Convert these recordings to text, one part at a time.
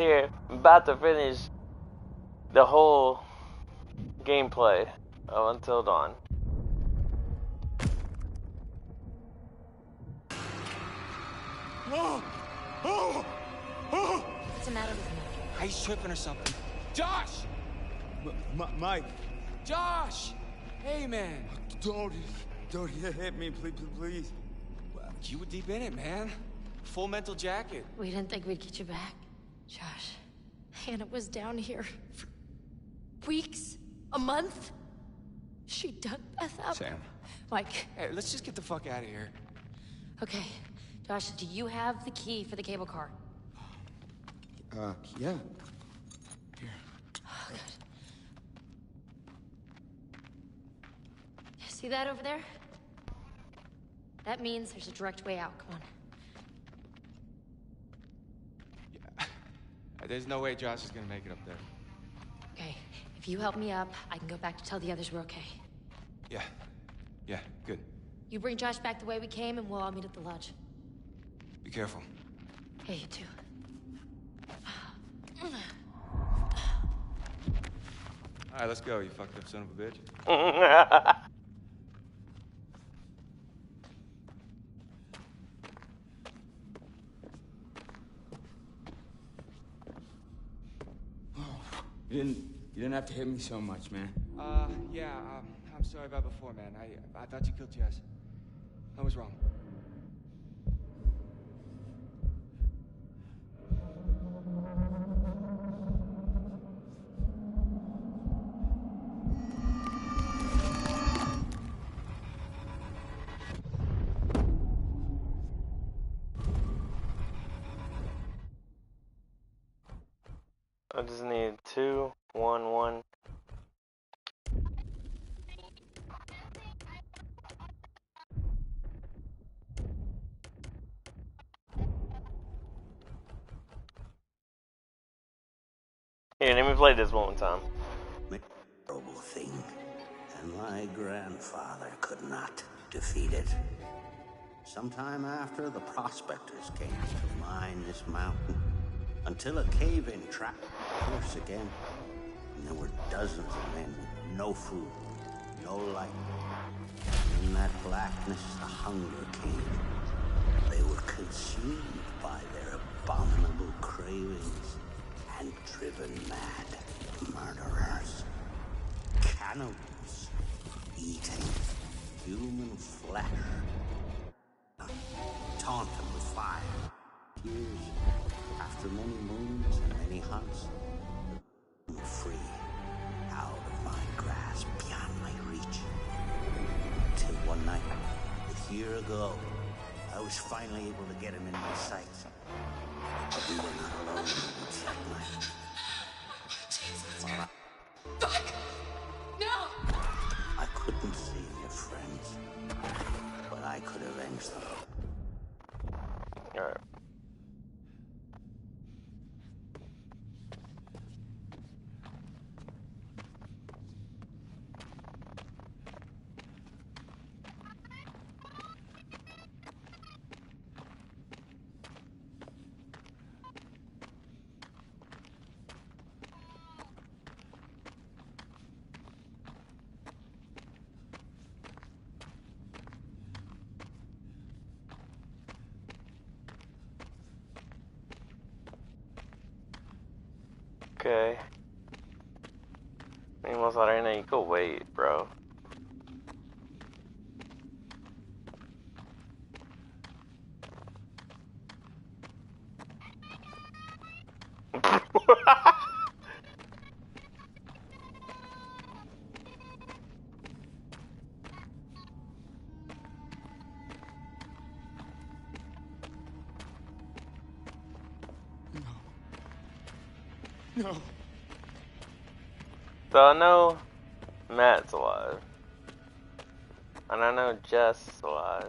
Here, I'm about to finish the whole gameplay of Until Dawn. Oh! Oh! Oh! What's the matter with him? He's tripping or something. Josh! Mike. Josh! Hey, man. Don't hit me, please. You were deep in it, man. Full mental jacket. We didn't think we'd get you back, Josh. Hannah was down here for weeks, a month. She dug Beth up. Sam. Mike. Hey, let's just get the fuck out of here. Okay, Josh, do you have the key for the cable car? Yeah. Oh, good. See that over there? That means there's a direct way out. Come on. Yeah. There's no way Josh is gonna make it up there. Okay, if you help me up, I can go back to tell the others we're okay. Yeah. Yeah, good. You bring Josh back the way we came, and we'll all meet at the lodge. Be careful. Hey, you too. Alright, let's go, you fucked up son of a bitch. You didn't have to hit me so much, man. Yeah, I'm sorry about before, man. I thought you killed Jess. I was wrong. I just need 2, 1, 1. Here, let me play this one time. Terrible thing, and my grandfather could not defeat it. Sometime after, the prospectors came to mine this mountain, until a cave-in trapped Pierce again. And there were dozens of men with no food, no light. And in that blackness, the hunger came. They were consumed by their abominable cravings and driven mad. Murderers. Cannibals. Eating human flesh. Taunt them with fire. Years after many moons and many hunts, I'm free, out of my grasp, beyond my reach. Until one night, a year ago, I was finally able to get him in my sights. But we were not alone in the woods that night. Fuck! No! I couldn't save your friends, but I could avenge them. Alright. Okay. Vimos arena, you go wait, bro. No. So I know Matt's alive. And I know Jess is alive.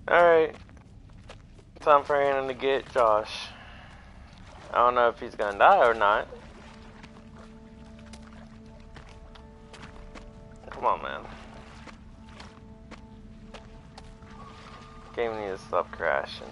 Alright. Time for Hannah to get Josh. I don't know if he's gonna die or not. Come on, man. Game needs to stop crashing.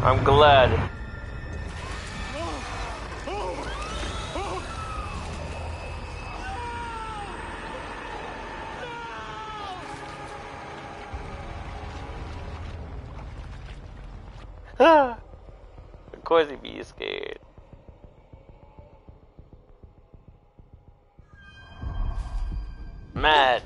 I'm glad. Of course he'd be scared. Matt.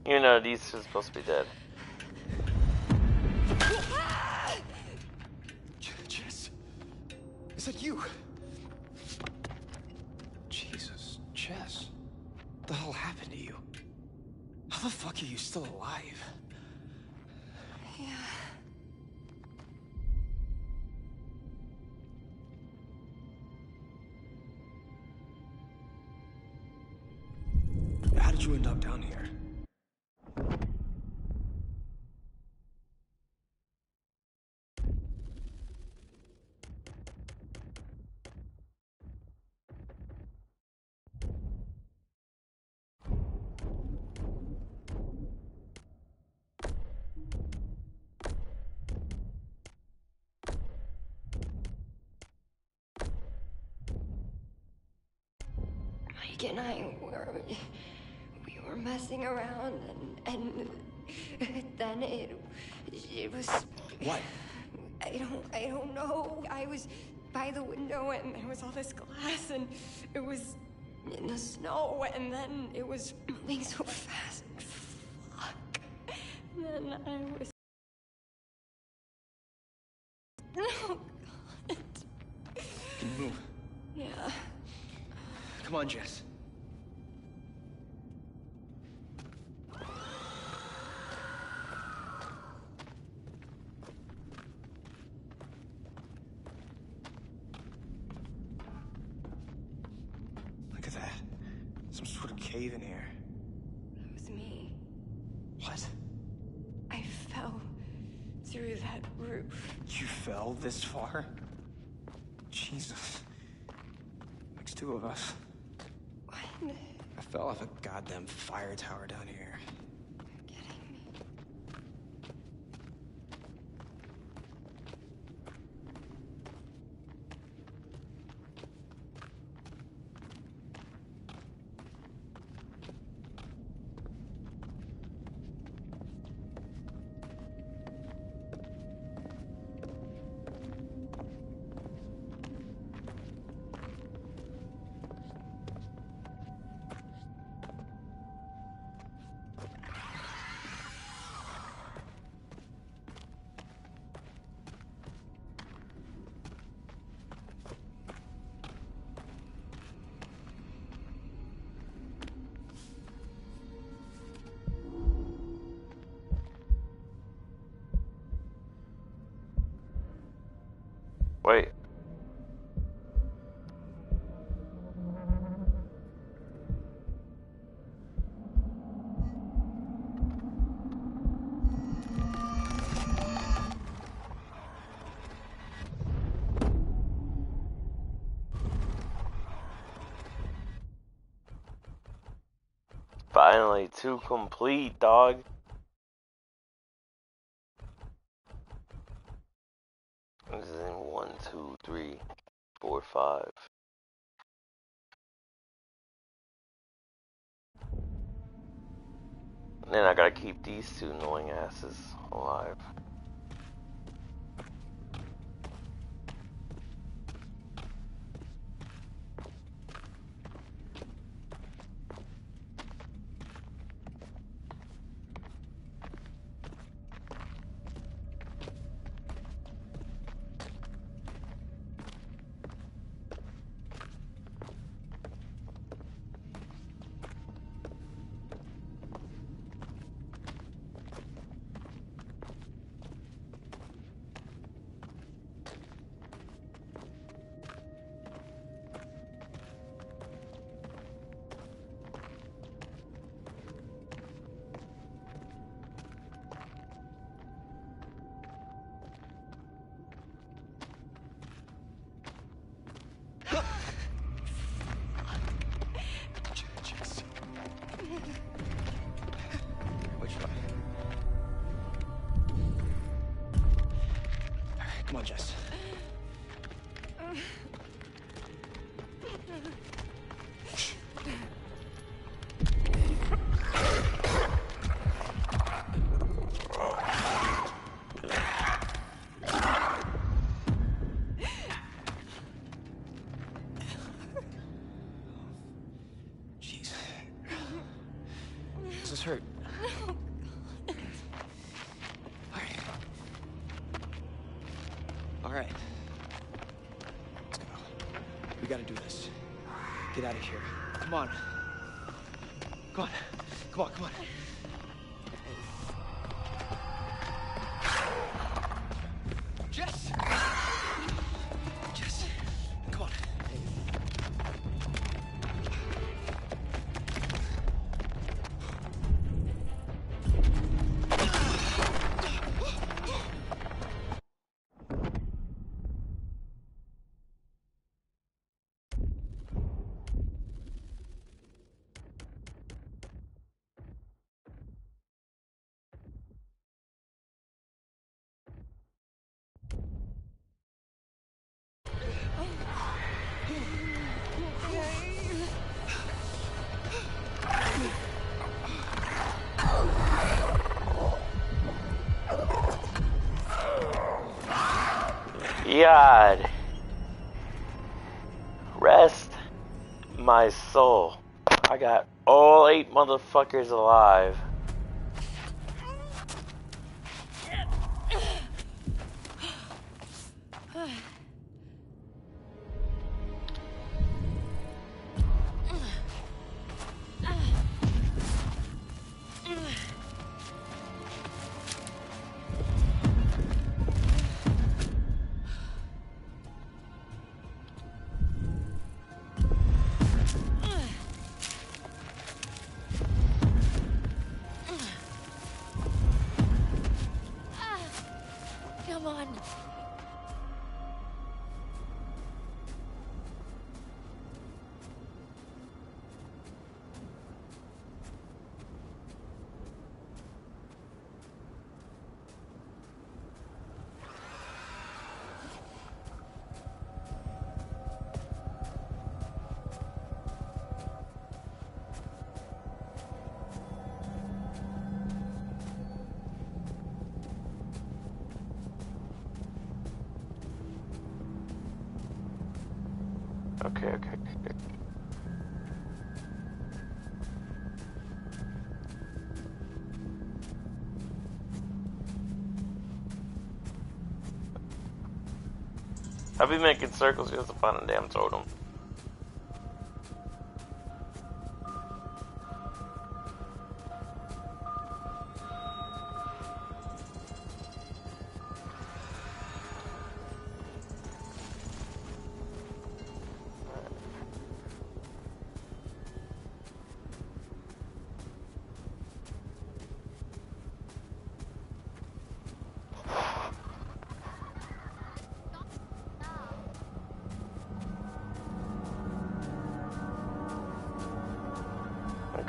You know, these are supposed to be dead. Jess, is that you? Jesus, Jess, what the hell happened to you? How the fuck are you still alive? Yeah. How did you end up down here? Mike and I we were messing around and then it was What? I don't know. I was by the window and there was all this glass and it was in the snow and then it was moving so fast. Fuck. And then I was oh God. Can you move? Yeah. Come on, Jess. Look at that. Some sort of cave in here. That was me. What? I fell through that roof. You fell this far? Jesus. Makes two of us. What? I fell off a goddamn fire tower down here. You're kidding me. Wait. Finally, 2 complete, dog. This is in 1, 2, 3, 4, 5. And then I gotta keep these 2 annoying asses alive. Jess. Which way? Alright, come on, Jess. Jeez. Does this hurt? Alright. Alright. Let's go. We gotta do this. Get out of here. Come on. Come on. Come on, come on. Jess! Jess! Come on. God. Rest my soul. I got all 8 motherfuckers alive. Come on. Okay. I'll be making circles just to find a damn totem.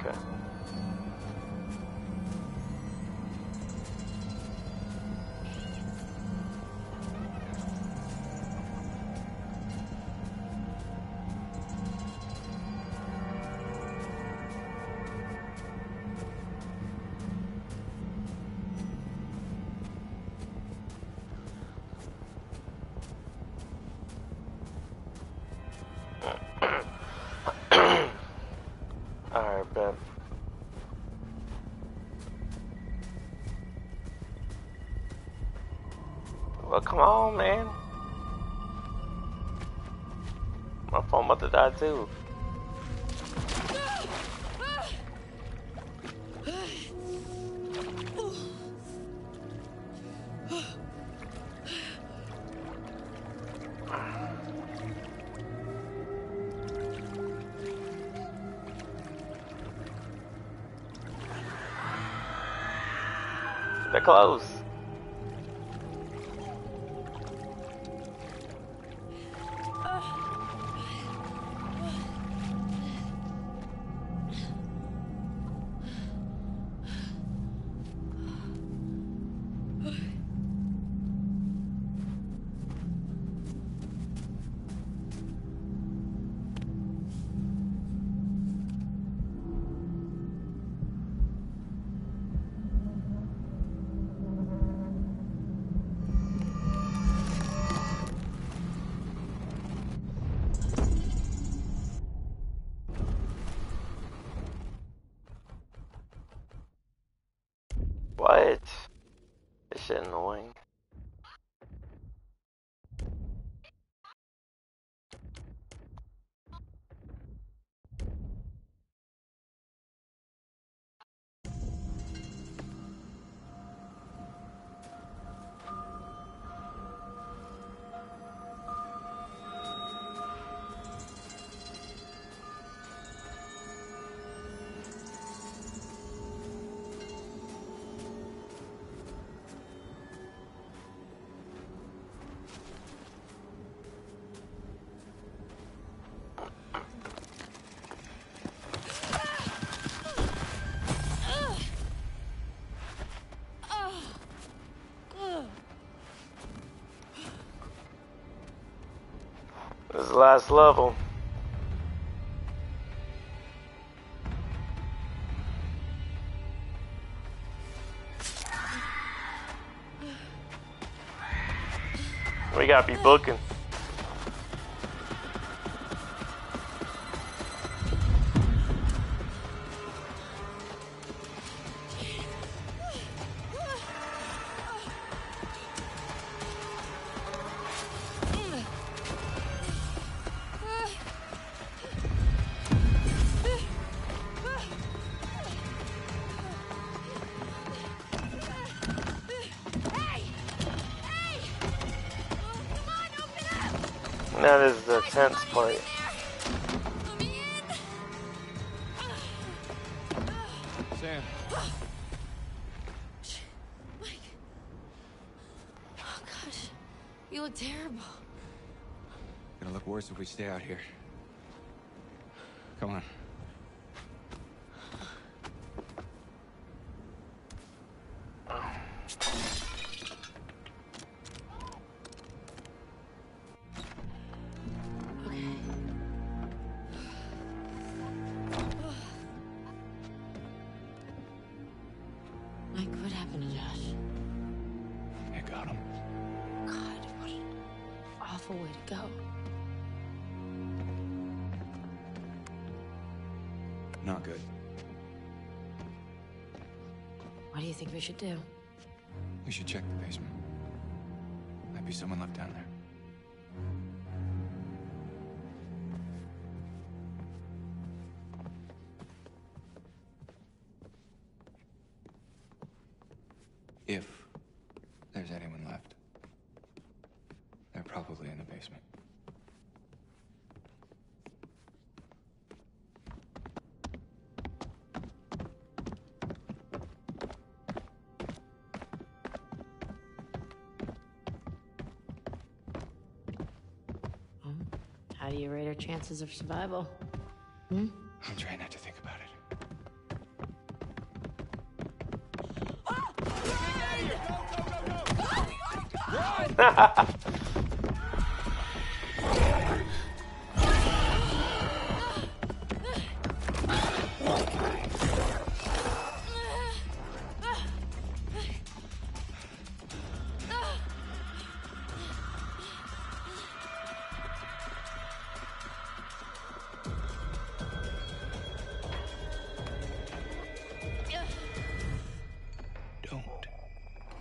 Okay. Alright, Ben. Well, come on, man. My phone about to die, too. They're close. What? This shit annoying. This is the last level. We gotta be booking. That is the tense part. Sam. Mike. Oh gosh, you look terrible. Gonna look worse if we stay out here. Come on. Mike, what happened to Josh? I got him. God, what an awful way to go. Not good. What do you think we should do? We should check the basement. Might be someone left down there. If there's anyone left, they're probably in the basement. How do you rate our chances of survival? Hmm? I'm trying not to think about it. Don't.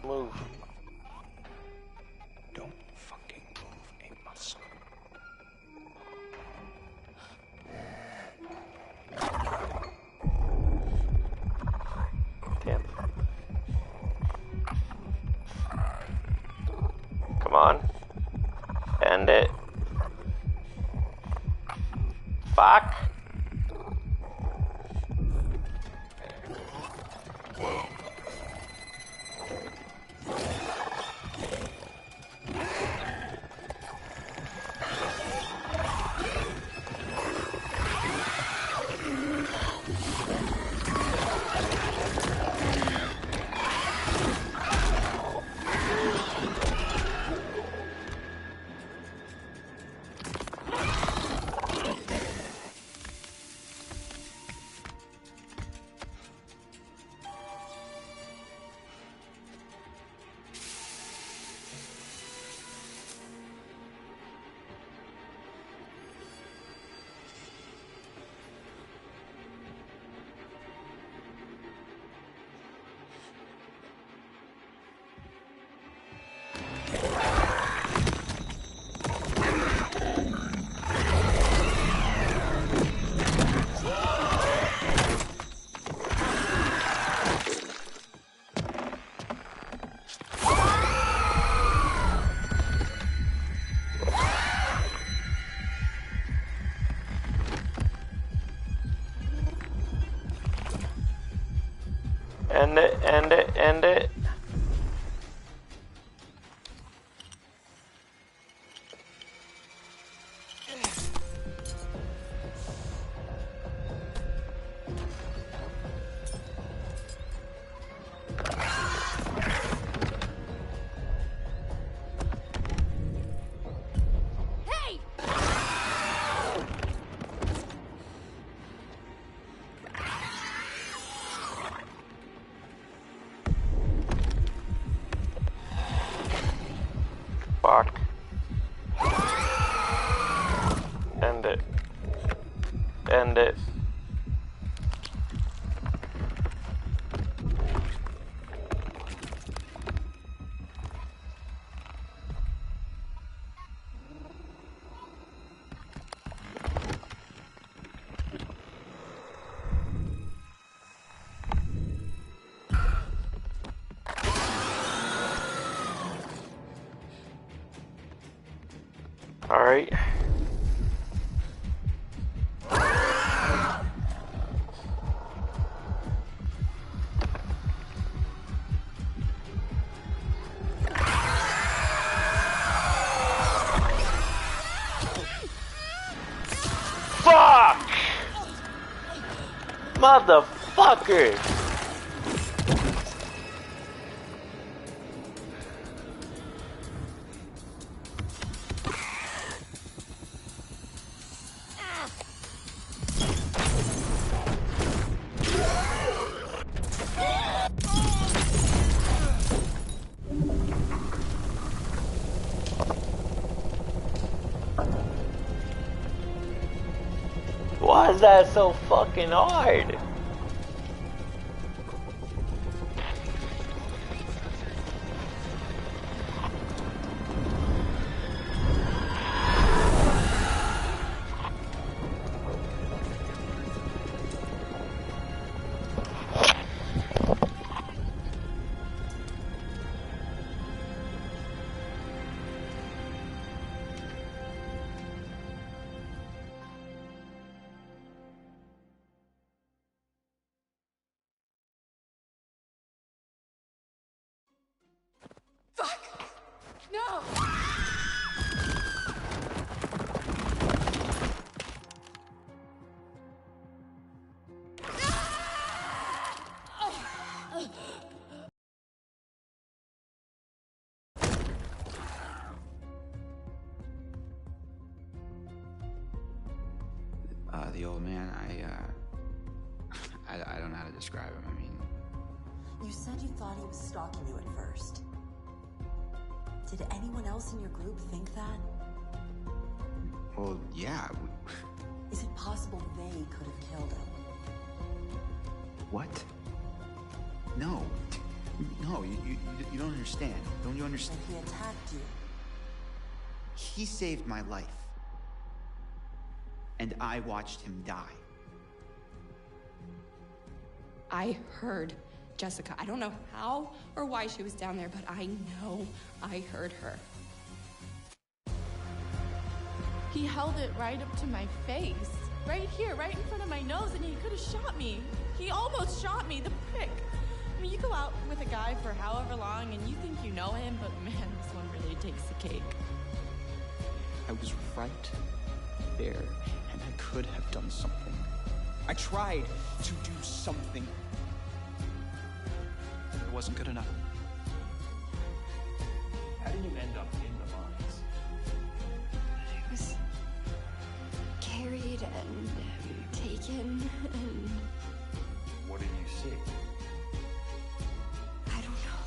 Move. Don't fucking move a muscle. Damn. Come on. End it. Fuck. End it, end it, end it. Hey! Fuck. End it. End it. All right. Fuck! Motherfucker! Why is that so fucking hard? Fuck! No! the old man, I don't know how to describe him. I mean, You said you thought he was stalking you at first. Did anyone else in your group think that? well, yeah. Is it possible they could have killed him? What? No. No, you don't understand. Don't you And understand? he attacked you. He saved my life. And I watched him die. I heard Jessica. I don't know how or why she was down there, but I know I heard her. He held it right up to my face. Right here, right in front of my nose, and he could have shot me. He almost shot me, the prick. I mean, you go out with a guy for however long and you think you know him, but man, this one really takes the cake. I was right there, and I could have done something. I tried to do something. It wasn't good enough. How did you end up in the mines? I was carried and taken and What did you see? I don't know.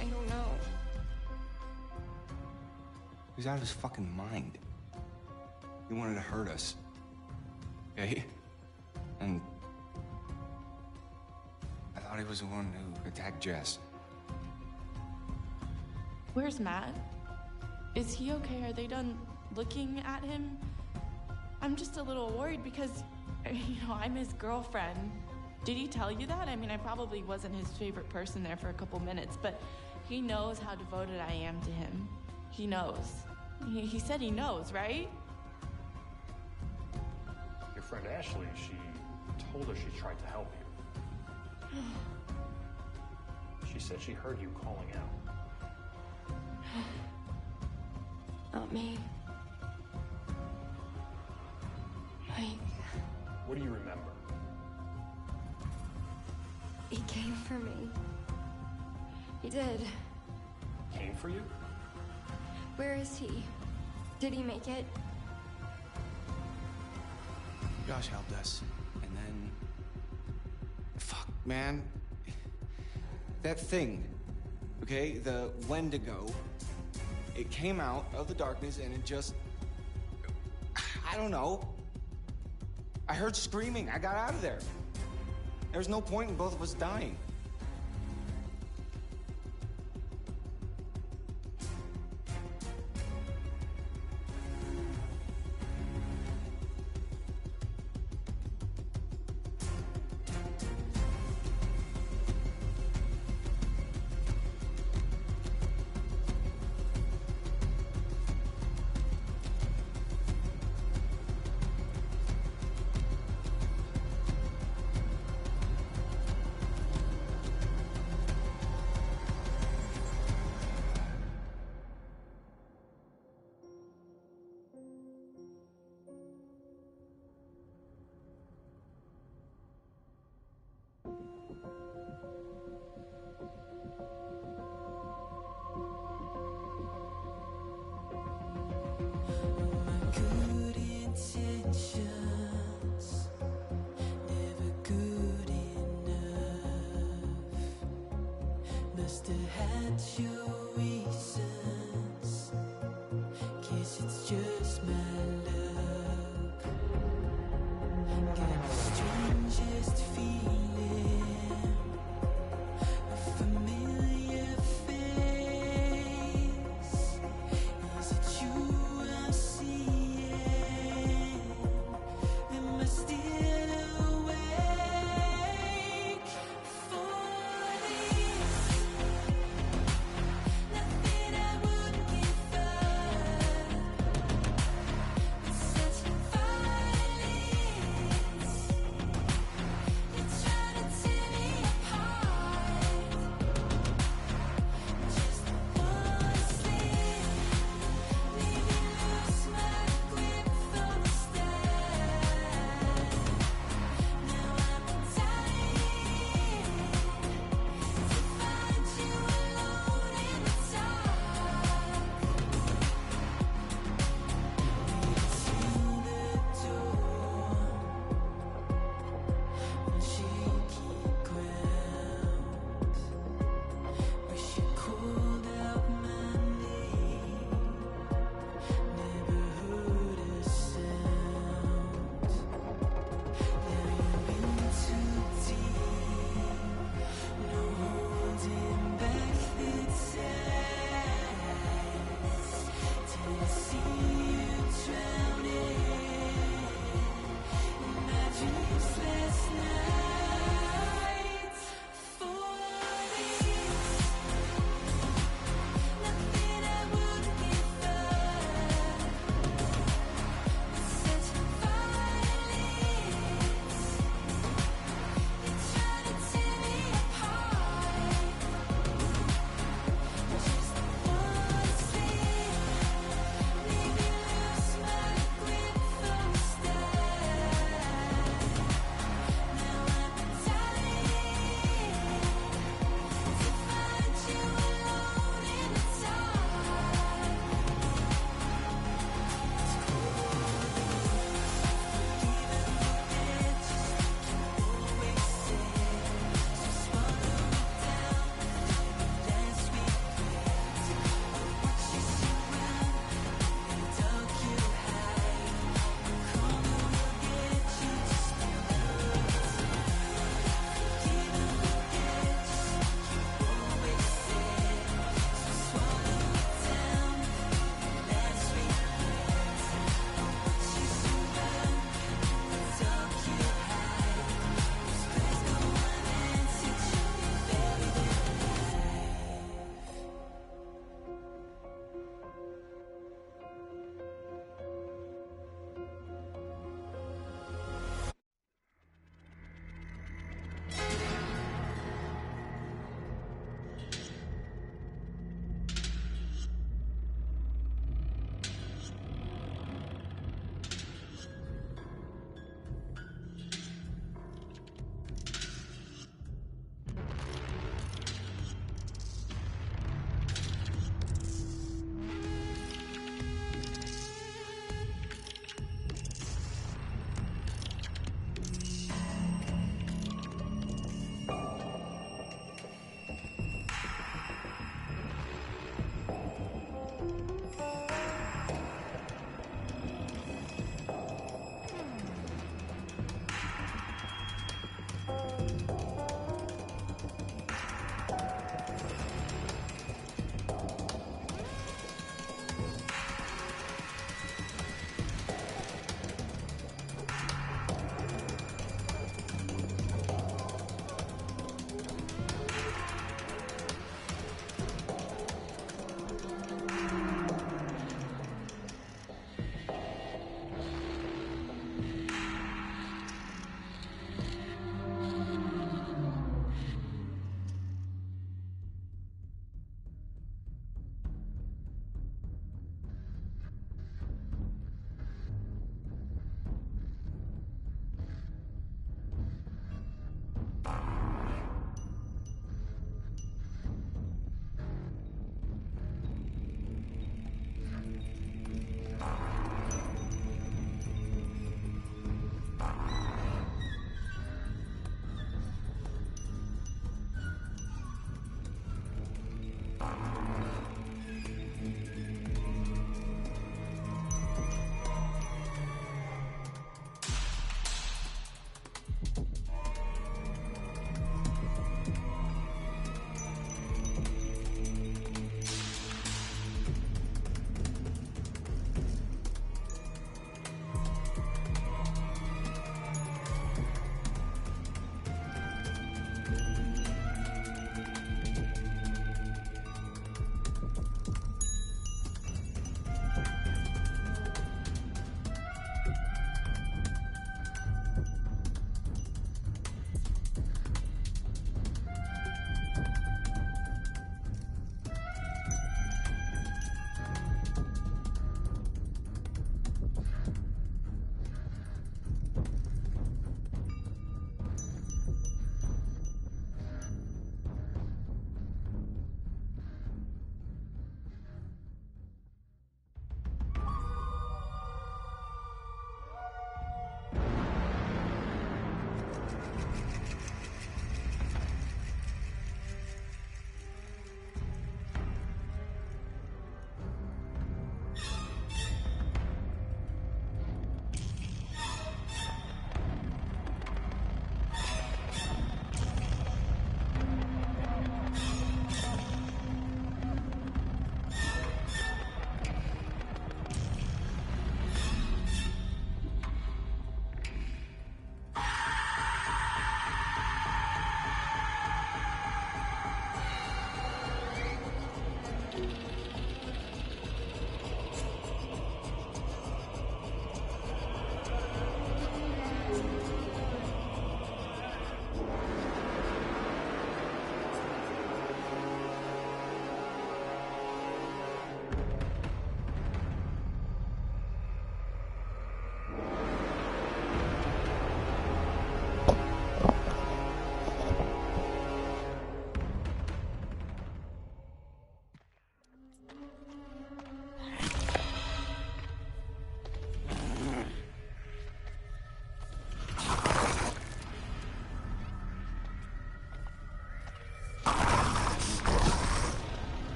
I don't know. He was out of his fucking mind. He wanted to hurt us. Okay? And I thought he was the one who attacked Jess. Where's Matt? Is he okay? Are they done looking at him? I'm just a little worried because, I'm his girlfriend. Did he tell you that? I mean, I probably wasn't his favorite person there for a couple minutes, but he knows how devoted I am to him. He knows. He said he knows, right? Your friend Ashley, she told her she tried to help you. She said she heard you calling out. Not me. Mike. What do you remember? He came for me. He did. Came for you? Where is he? Did he make it? Josh helped us. And then... Fuck, man. That thing, okay? The Wendigo. It came out of the darkness and it just... I don't know. I heard screaming. I got out of there. There was no point in both of us dying. Good intentions, never good enough. Must have had your reasons. Guess it's just my luck. Got the strangest feeling, a familiar face. Is it you I'm seeing? Am I still awake for this?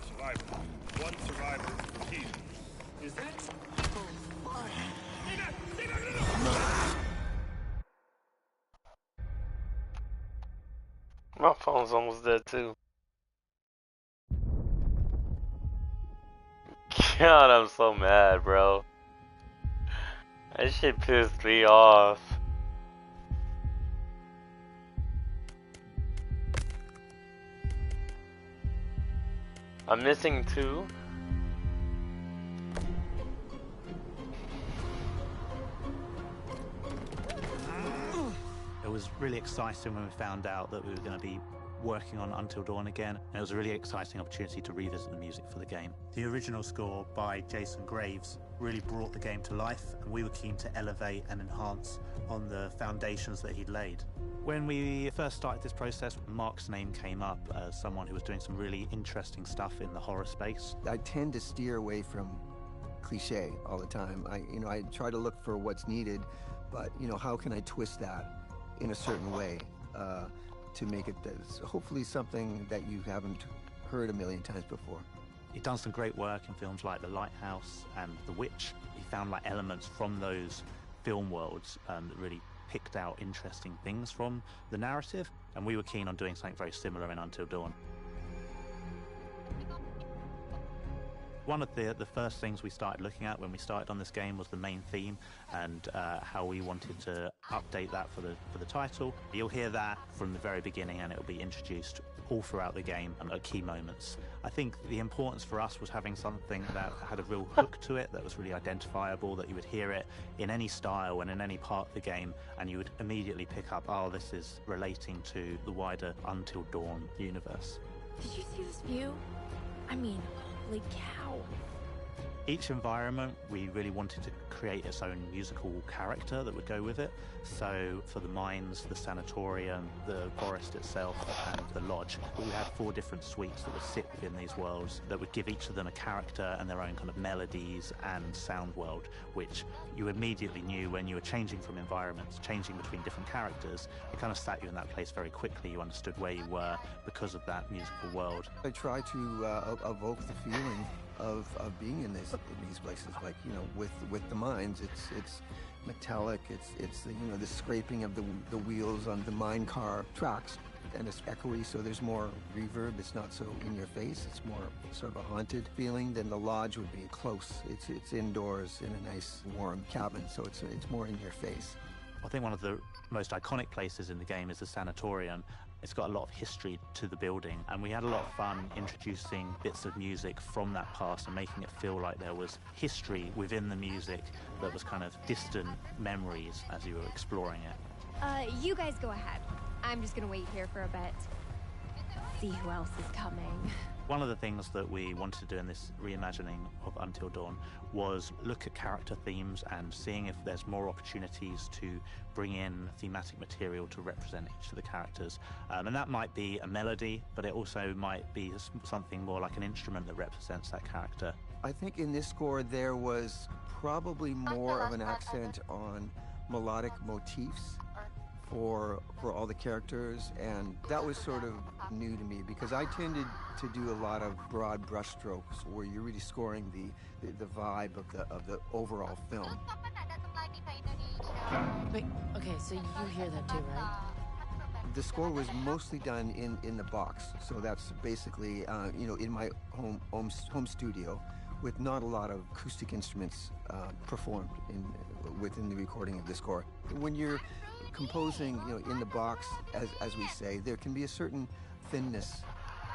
survivor. One survivor key. Is that? My phone's almost dead too. God, I'm so mad, bro. That shit pissed me off. I'm missing 2. It was really exciting when we found out that we were going to be working on Until Dawn again, and it was a really exciting opportunity to revisit the music for the game. The original score by Jason Graves really brought the game to life, and we were keen to elevate and enhance on the foundations that he'd laid. When we first started this process, Mark's name came up as someone who was doing some really interesting stuff in the horror space. I tend to steer away from cliche all the time. I try to look for what's needed, but how can I twist that in a certain way to make it hopefully something that you haven't heard a million times before. He'd done some great work in films like The Lighthouse and The Witch. He found elements from those film worlds that really picked out interesting things from the narrative, and we were keen on doing something very similar in Until Dawn. One of the first things we started looking at when we started on this game was the main theme and how we wanted to update that for the title. You'll hear that from the very beginning, and it will be introduced all throughout the game and at key moments. I think the importance for us was having something that had a real hook to it, that was really identifiable, that you would hear it in any style and in any part of the game, and you would immediately pick up, oh, this is relating to the wider Until Dawn universe. Did you see this view? I mean, holy cow. Each environment, we really wanted to create its own musical character that would go with it. So for the mines, the sanatorium, the forest itself, and the lodge, we had 4 different suites that would sit within these worlds that would give each of them a character and their own kind of melodies and sound world, which you immediately knew when you were changing from environments, changing between different characters. It kind of sat you in that place very quickly. You understood where you were because of that musical world. I try to evoke the feeling of being in these places, like with the mines. It's metallic. It's the scraping of the wheels on the mine car tracks, and it's echoey, so there's more reverb. It's not so in your face. It's more sort of a haunted feeling. Then the lodge would be close. It's indoors in a nice warm cabin, so it's more in your face. I think one of the most iconic places in the game is the sanatorium. It's got a lot of history to the building, and we had a lot of fun introducing bits of music from that past and making it feel like there was history within the music that was kind of distant memories as you were exploring it. You guys go ahead. I'm just gonna wait here for a bit. See who else is coming. One of the things that we wanted to do in this reimagining of Until Dawn was look at character themes and seeing if there's more opportunities to bring in thematic material to represent each of the characters. And that might be a melody, but it also might be something more like an instrument that represents that character. I think in this score there was probably more of an accent on melodic motifs for all the characters, and that was sort of new to me because I tended to do a lot of broad brushstrokes where you're really scoring the vibe of the overall film. Wait, okay, so you hear that too, right? The score was mostly done in the box, so that's basically in my home studio with not a lot of acoustic instruments performed within the recording of the score. When you're composing, in the box, as we say, there can be a certain thinness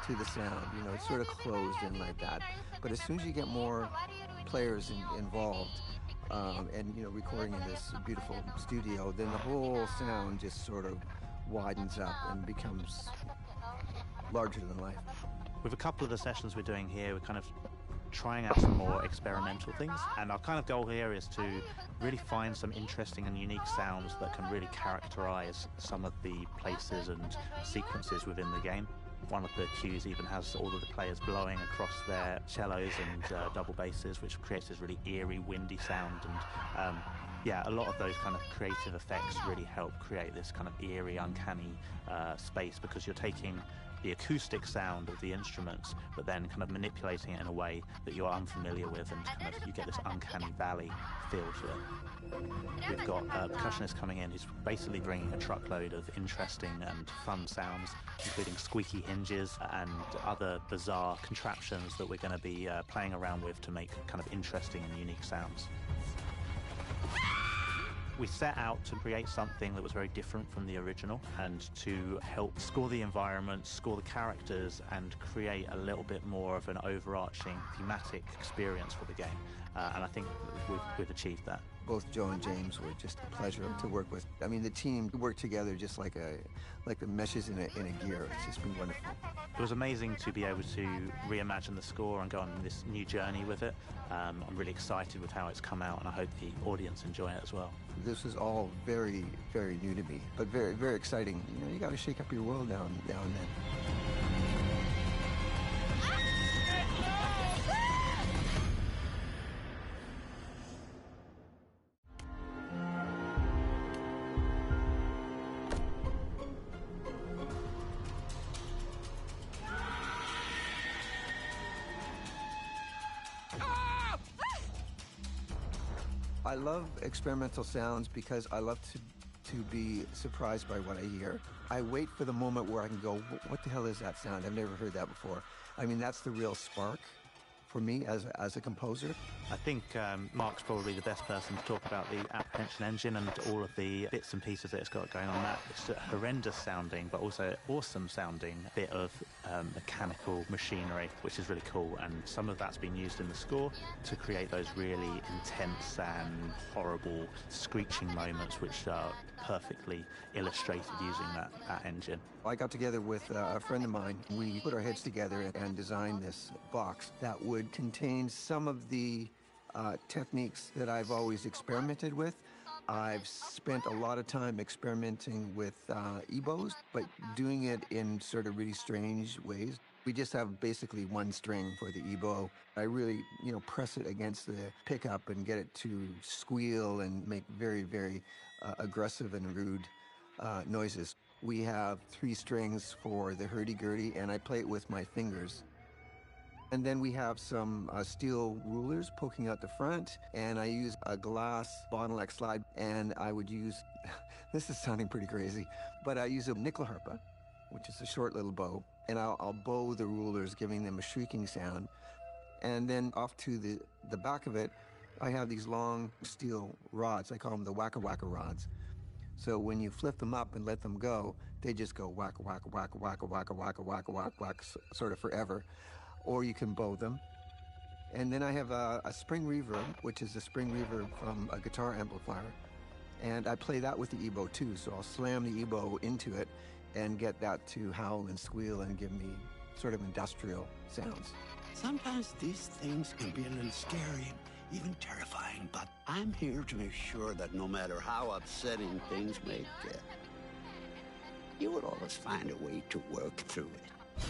to the sound. It's sort of closed in like that. But as soon as you get more players involved, and recording in this beautiful studio, then the whole sound just sort of widens up and becomes larger than life. With a couple of the sessions we're doing here, we're kind of trying out some more experimental things, and our kind of goal here is to really find some interesting and unique sounds that can really characterize some of the places and sequences within the game. One of the cues even has all of the players blowing across their cellos and double basses, which creates this really eerie, windy sound, and yeah, a lot of those kind of creative effects really help create this kind of eerie, uncanny space, because you're taking the acoustic sound of the instruments, but then kind of manipulating it in a way that you're unfamiliar with, and kind of you get this uncanny valley feel to it. We've got a percussionist coming in who's basically bringing a truckload of interesting and fun sounds, including squeaky hinges and other bizarre contraptions that we're going to be playing around with to make kind of interesting and unique sounds. We set out to create something that was very different from the original and to help score the environment, score the characters, and create a little bit more of an overarching thematic experience for the game. And I think we've achieved that. Both Joe and James were just a pleasure to work with. I mean, the team worked together just like the meshes in a gear. It's just been wonderful. It was amazing to be able to reimagine the score and go on this new journey with it. I'm really excited with how it's come out, and I hope the audience enjoy it as well. This was all very, very new to me, but very, very exciting. You know, you got to shake up your world now and then. I love experimental sounds because I love to be surprised by what I hear. I wait for the moment where I can go, what the hell is that sound? I've never heard that before. I mean, that's the real spark for me as a composer. I think Mark's probably the best person to talk about the apprehension engine and all of the bits and pieces that it's got going on. That it's a horrendous sounding, but also awesome sounding bit of mechanical machinery, which is really cool. And some of that's been used in the score to create those really intense and horrible screeching moments, which are perfectly illustrated using that engine. I got together with a friend of mine. We put our heads together and designed this box that would contain some of the techniques that I've always experimented with. I've spent a lot of time experimenting with EBOs, but doing it in sort of really strange ways. We just have basically one string for the EBO. I really, press it against the pickup and get it to squeal and make very, very aggressive and rude noises. We have 3 strings for the hurdy-gurdy, and I play it with my fingers. And then we have some steel rulers poking out the front, and I use a glass bottleneck slide, and I would use, this is sounding pretty crazy, but I use a nyckelharpa, which is a short little bow, and I'll bow the rulers, giving them a shrieking sound. And then off to the back of it, I have these long steel rods. I call them the wacka-wacka rods. So when you flip them up and let them go, they just go wacka, wacka, wacka, wacka, wacka, wacka, wacka, wacka, wacka, sort of forever. Or you can bow them. And then I have a spring reverb, which is a spring reverb from a guitar amplifier. And I play that with the EBO too, so I'll slam the EBO into it and get that to howl and squeal and give me sort of industrial sounds. Sometimes these things can be a little scary, even terrifying, but I'm here to make sure that no matter how upsetting things may get, you will always find a way to work through it.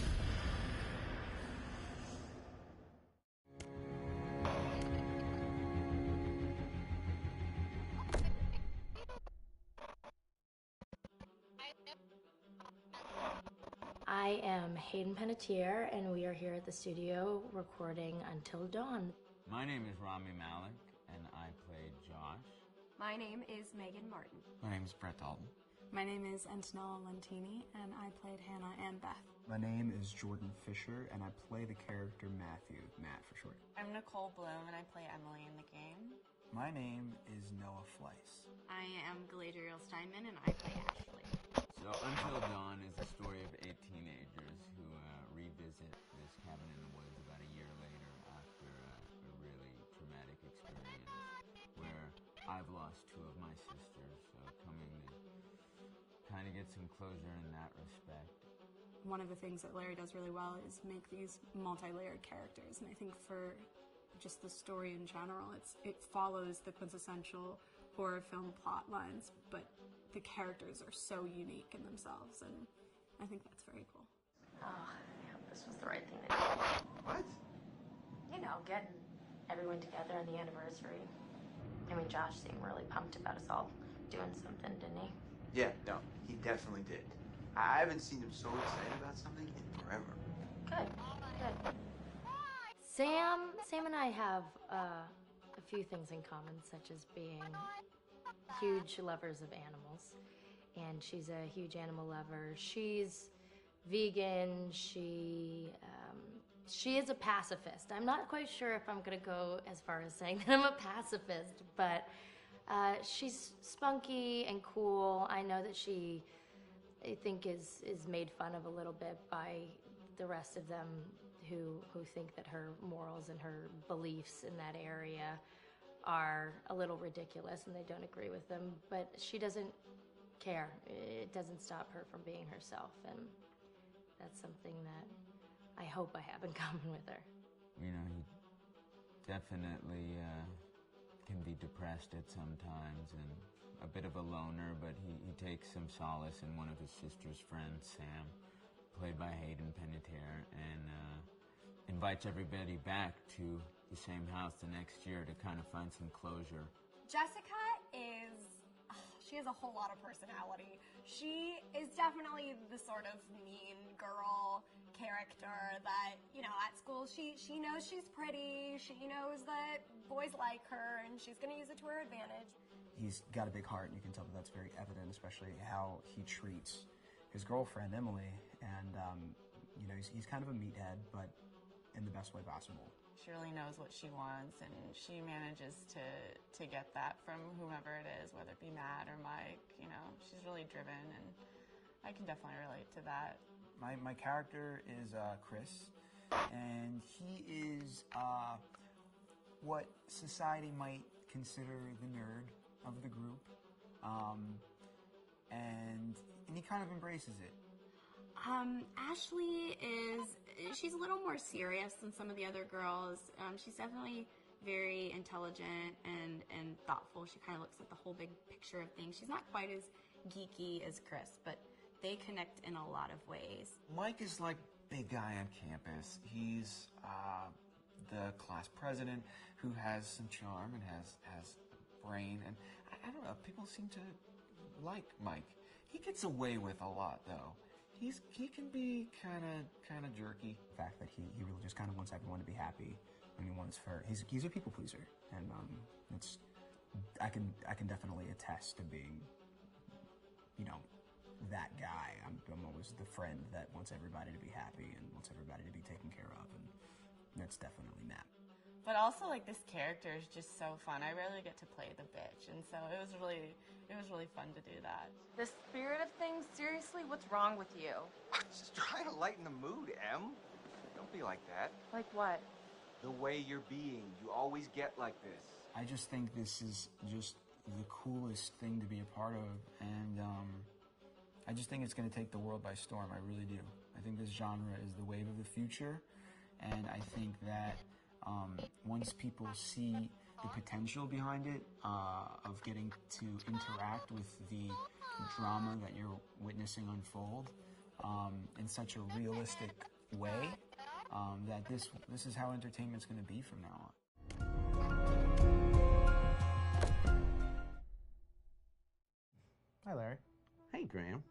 I am Hayden Panettiere, and we are here at the studio recording Until Dawn. My name is Rami Malek, and I play Josh. My name is Megan Martin. My name is Brett Dalton. My name is Antonella Lentini, and I played Hannah and Beth. My name is Jordan Fisher, and I play the character Matthew, Matt for short. I'm Nicole Bloom, and I play Emily in the game. My name is Noah Fleiss. I am Galadriel Steinman, and I play Ashley. So Until Dawn is the story of 8 teenagers who revisit this cabin in the woods about a year later after a really traumatic experience where I've lost 2 of my sisters, so coming to kind of get some closure in that respect. One of the things that Larry does really well is make these multi-layered characters, and I think for just the story in general, it follows the quintessential horror film plot lines, but the characters are so unique in themselves, and I think that's very cool. Oh, I hope this was the right thing to do. What? You know, getting everyone together on the anniversary. I mean, Josh seemed really pumped about us all doing something, didn't he? Yeah, no, he definitely did. I haven't seen him so excited about something in forever. Good. Sam and I have a few things in common, such as being huge lovers of animals. And she's a huge animal lover. She's vegan. She is a pacifist. I'm not quite sure if I'm gonna go as far as saying that I'm a pacifist, but she's spunky and cool. I know that she, I think, is made fun of a little bit by the rest of them who think that her morals and her beliefs in that area are a little ridiculous and they don't agree with them, but she doesn't care. It doesn't stop her from being herself, and that's something that I hope I have in common with her. You know, he definitely can be depressed at some times and a bit of a loner, but he takes some solace in one of his sister's friends, Sam, played by Hayden Panettiere, and invites everybody back to the same house the next year to kind of find some closure. Jessica she has a whole lot of personality. She is definitely the sort of mean girl character that, you know, at school she knows she's pretty, she knows that boys like her, and she's gonna use it to her advantage. He's got a big heart, and you can tell that that's very evident, especially how he treats his girlfriend, Emily, and, you know, he's kind of a meathead, but in the best way possible. She really knows what she wants, and she manages to get that from whomever it is, whether it be Matt or Mike. You know, she's really driven, and I can definitely relate to that. My character is Chris, and he is what society might consider the nerd of the group, and he kind of embraces it. Ashley she's a little more serious than some of the other girls. She's definitely very intelligent and thoughtful. She kind of looks at the whole big picture of things. She's not quite as geeky as Chris, but they connect in a lot of ways. Mike is like big guy on campus. He's the class president who has some charm and has brain, and I don't know, people seem to like Mike. He gets away with a lot though. He can be kind of jerky. The fact that he really just kind of wants everyone to be happy, and he's a people pleaser, and I can definitely attest to being, you know, that guy. I'm always the friend that wants everybody to be happy and wants everybody to be taken care of, and that's definitely Matt. But also, like, this character is just so fun. I rarely get to play the bitch, and so it was really fun to do that. The spirit of things, seriously, what's wrong with you? I'm just trying to lighten the mood, Em. Don't be like that. Like what? The way you're being. You always get like this. I just think this is just the coolest thing to be a part of, and I just think it's going to take the world by storm. I really do. I think this genre is the wave of the future, and I think that once people see the potential behind it, of getting to interact with the drama that you're witnessing unfold in such a realistic way, that this is how entertainment's going to be from now on. Hi, Larry. Hey, Graham.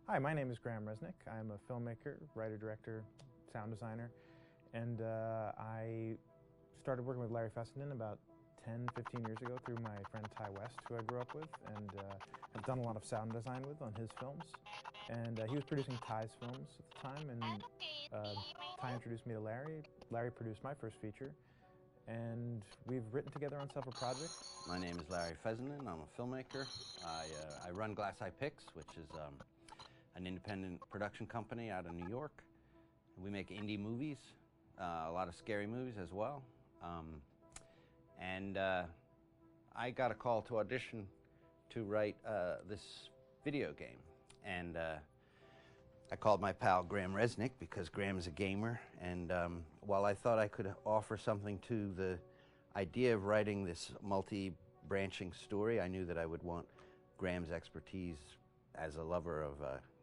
Hi, my name is Graham Resnick. I'm a filmmaker, writer, director, sound designer, and I started working with Larry Fessenden about 10, 15 years ago through my friend Ty West, who I grew up with, and have done a lot of sound design with on his films. And he was producing Ty's films at the time, and Ty introduced me to Larry. Larry produced my first feature, and we've written together on several projects. My name is Larry Fessenden. I'm a filmmaker. I run Glass Eye Pix, which is an independent production company out of New York. We make indie movies, a lot of scary movies as well. And I got a call to audition to write this video game. And I called my pal Graham Resnick because Graham is a gamer. And while I thought I could offer something to the idea of writing this multi-branching story, I knew that I would want Graham's expertise as a lover of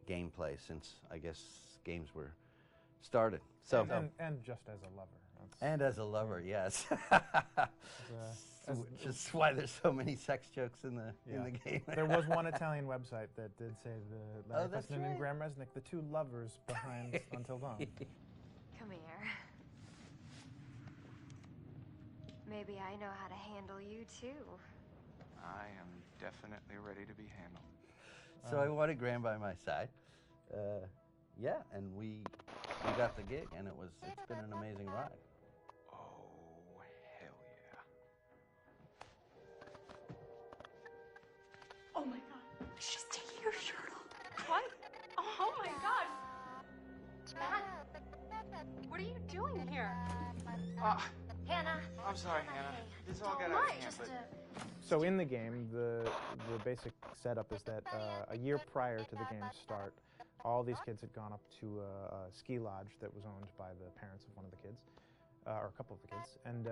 gameplay, since I guess games were started. So and just as a lover. And as a lover, yes. Which is why there's so many sex jokes in the game. There was one Italian website that did say the Larry that's Fessenden and right. Graham Resnick, the two lovers behind Until Dawn. Come here. Maybe I know how to handle you too. I am definitely ready to be handled. So I wanted Graham by my side. Yeah, and we got the gig, and it's been an amazing ride. Oh, hell yeah. Oh my god. She's taking her shirt off. What? Oh my god. Matt, what are you doing here? Hannah. I'm sorry, Hannah. This all got out of hand, but... So in the game, the basic setup is that a year prior to the game's start, all these kids had gone up to a ski lodge that was owned by the parents of one of the kids, or a couple of the kids, and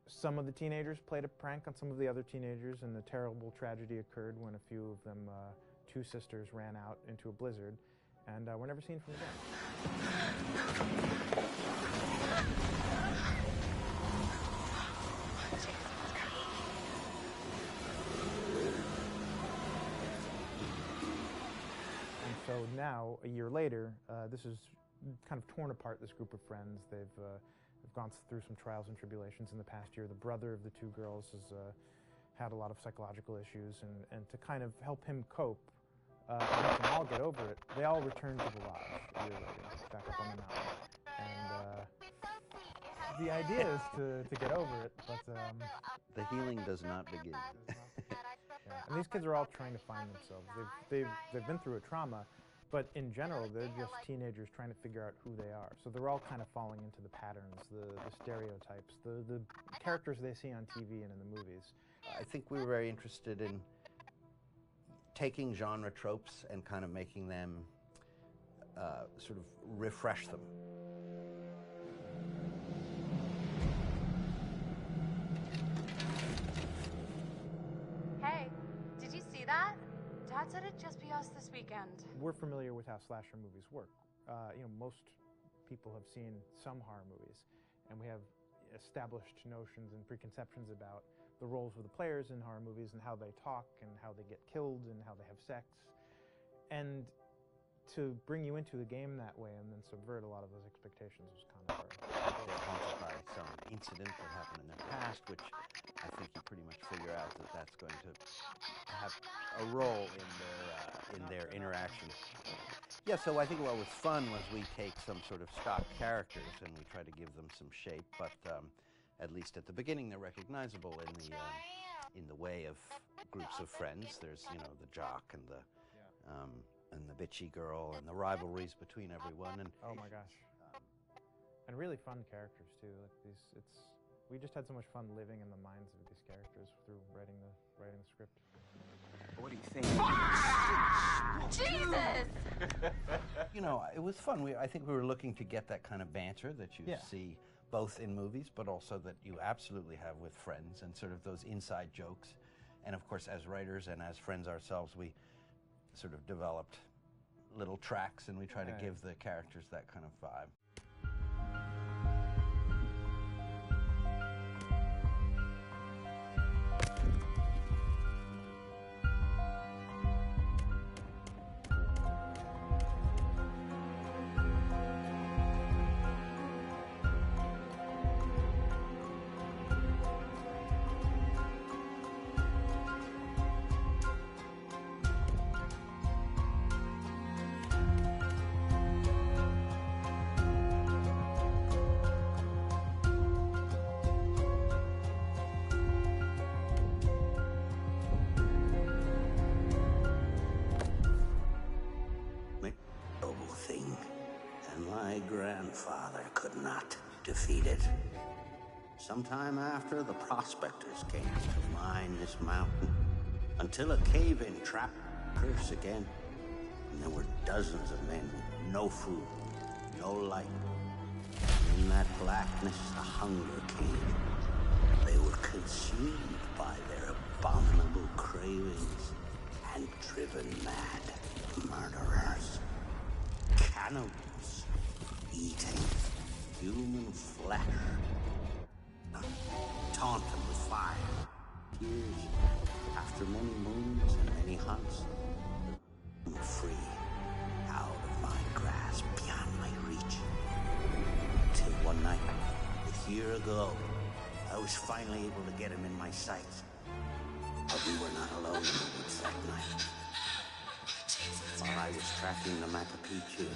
some of the teenagers played a prank on some of the other teenagers, and a terrible tragedy occurred when a few of them, two sisters, ran out into a blizzard, and were never seen from again. So now, a year later, this is kind of torn apart, this group of friends. They've gone through some trials and tribulations in the past year. The brother of the two girls has had a lot of psychological issues, and to kind of help him cope, and help them all get over it, they all returned to the lodge a year later, back up on the mountain. And the idea is to get over it, but... the healing does not begin. Yeah. And these kids are all trying to find themselves. They've been through a trauma, but in general, they're just teenagers trying to figure out who they are. So they're all kind of falling into the patterns, the stereotypes, the characters they see on TV and in the movies. I think we were very interested in taking genre tropes and kind of making them sort of refresh them. Hey, did you see that? Dad said it'd just be us this weekend. We're familiar with how slasher movies work. Most people have seen some horror movies, and we have established notions and preconceptions about the roles of the players in horror movies and how they talk and how they get killed and how they have sex. And to bring you into the game that way and then subvert a lot of those expectations was kind of hard. They're haunted by some incident that happened in their past, which I think you pretty much figure out that that's going to have a role in their interaction. Yeah, so I think what was fun was we take some sort of stock characters and we try to give them some shape, but at least at the beginning they're recognizable in the way of groups of friends. There's the jock and the bitchy girl and the rivalries between everyone. And oh my gosh, and really fun characters too. Like we just had so much fun living in the minds of these characters through writing the script. What do you think? Jesus! It was fun. I think we were looking to get that kind of banter that you see both in movies, but also that you absolutely have with friends, and sort of those inside jokes. And of course, as writers and as friends ourselves, we sort of developed little tracks, and we try to give the characters that kind of vibe. Grandfather could not defeat it. Sometime after, the prospectors came to mine this mountain, until a cave-in trap curse again, and there were dozens of men with no food, no light. And in that blackness, the hunger came. They were consumed by their abominable cravings and driven mad. Murderers, cannibals, eating human flesh. Taunt them with fire. Years after many moons and many hunts, I'm free, out of my grasp, beyond my reach. Until one night, a year ago, I was finally able to get him in my sights. But we were not alone in the woods that night. While I was tracking the Macapichu,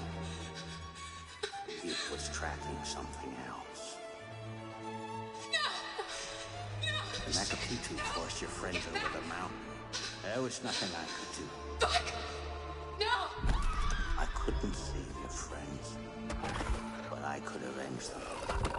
it was tracking something else. The Macapichu forced your friends over the mountain. There was nothing I could do. Fuck! No! I couldn't save your friends, but I could avenge them.